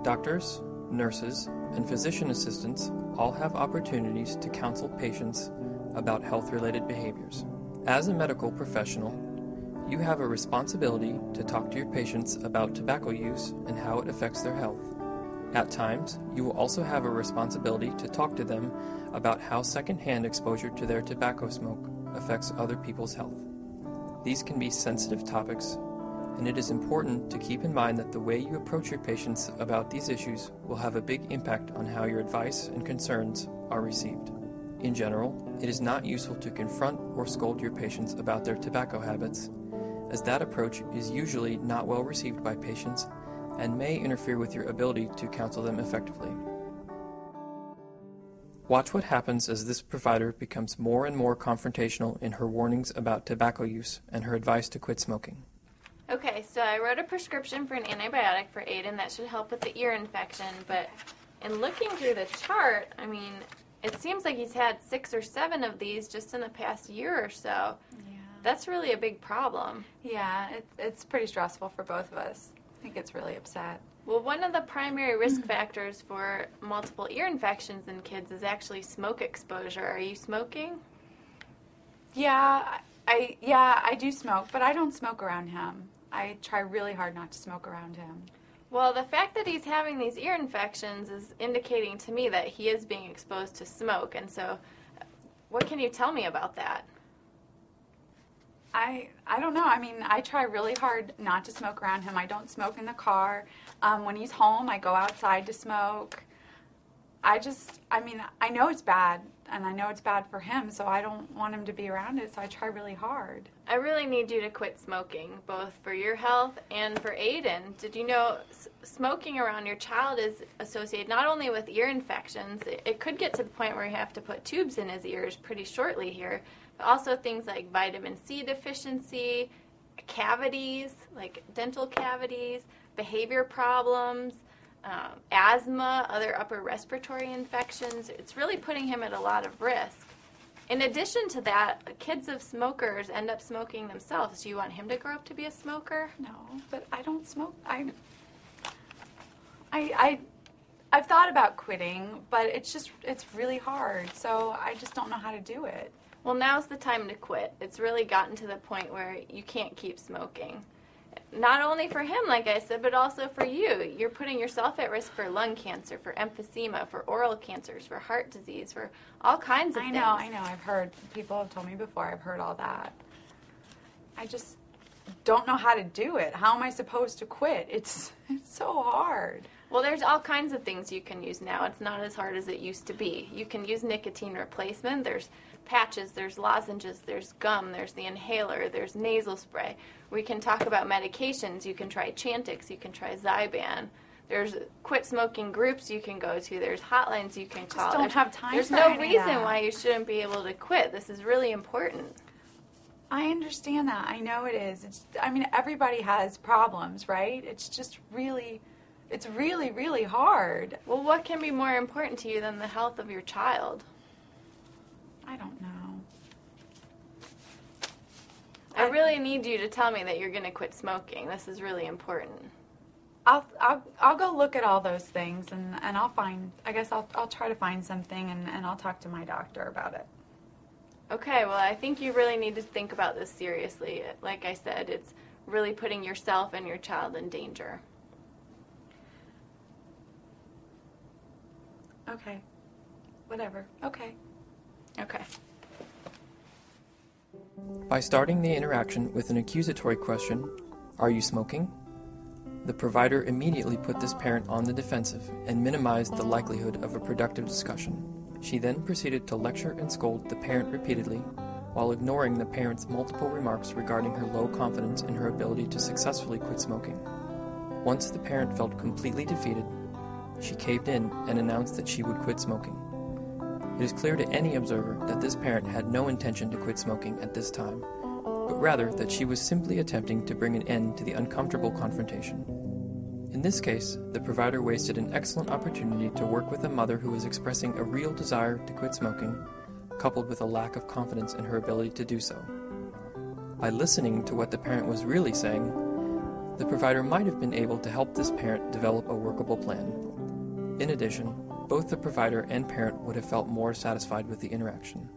Doctors, nurses, and physician assistants all have opportunities to counsel patients about health-related behaviors. As a medical professional, you have a responsibility to talk to your patients about tobacco use and how it affects their health. At times, you will also have a responsibility to talk to them about how secondhand exposure to their tobacco smoke affects other people's health. These can be sensitive topics, and it is important to keep in mind that the way you approach your patients about these issues will have a big impact on how your advice and concerns are received. In general, it is not useful to confront or scold your patients about their tobacco habits, as that approach is usually not well received by patients and may interfere with your ability to counsel them effectively. Watch what happens as this provider becomes more and more confrontational in her warnings about tobacco use and her advice to quit smoking. Okay, so I wrote a prescription for an antibiotic for Aiden that should help with the ear infection, but in looking through the chart, I mean, it seems like he's had 6 or 7 of these just in the past year or so. Yeah. That's really a big problem. Yeah, it's pretty stressful for both of us. I think it's really upset. Well, one of the primary risk factors for multiple ear infections in kids is actually smoke exposure. Are you smoking? Yeah, I do smoke, but I don't smoke around him. I try really hard not to smoke around him. Well, the fact that he's having these ear infections is indicating to me that he is being exposed to smoke. And so what can you tell me about that? I don't know. I mean, I try really hard not to smoke around him. I don't smoke in the car. When he's home, I go outside to smoke. I know it's bad, and I know it's bad for him, so I don't want him to be around it, so I try really hard. I really need you to quit smoking, both for your health and for Aiden. Did you know smoking around your child is associated not only with ear infections, it could get to the point where you have to put tubes in his ears pretty shortly here, but also things like vitamin C deficiency, cavities, like dental cavities, behavior problems, asthma, other upper respiratory infections. It's really putting him at a lot of risk. In addition to that, kids of smokers end up smoking themselves. Do you want him to grow up to be a smoker? No, but I don't smoke. I've thought about quitting, but it's really hard, so I just don't know how to do it. Well, now's the time to quit. It's really gotten to the point where you can't keep smoking. Not only for him, like I said, but also for you. You're putting yourself at risk for lung cancer, for emphysema, for oral cancers, for heart disease, for all kinds of things. I know. I've heard. People have told me before. I've heard all that. I just don't know how to do it. How am I supposed to quit? It's so hard. Well, there's all kinds of things you can use now. It's not as hard as it used to be. You can use nicotine replacement. There's patches, there's lozenges, there's gum, there's the inhaler, there's nasal spray. We can talk about medications. You can try Chantix, you can try Zyban. There's quit smoking groups you can go to. There's hotlines you can call. I just don't have time There's for no any of reason that. why you shouldn't be able to quit. This is really important. I understand that. I know it is. Everybody has problems, right? It's really, really hard. Well, what can be more important to you than the health of your child? I don't know. I really need you to tell me that you're going to quit smoking. This is really important. I'll go look at all those things and I'll find. I guess I'll try to find something and I'll talk to my doctor about it. Okay, well, I think you really need to think about this seriously. Like I said, it's really putting yourself and your child in danger. Okay. Whatever. Okay. Okay. By starting the interaction with an accusatory question, "Are you smoking?" the provider immediately put this parent on the defensive and minimized the likelihood of a productive discussion. She then proceeded to lecture and scold the parent repeatedly, while ignoring the parent's multiple remarks regarding her low confidence in her ability to successfully quit smoking. Once the parent felt completely defeated, she caved in and announced that she would quit smoking. It is clear to any observer that this parent had no intention to quit smoking at this time, but rather that she was simply attempting to bring an end to the uncomfortable confrontation. In this case, the provider wasted an excellent opportunity to work with a mother who was expressing a real desire to quit smoking, coupled with a lack of confidence in her ability to do so. By listening to what the parent was really saying, the provider might have been able to help this parent develop a workable plan. In addition, both the provider and parent would have felt more satisfied with the interaction.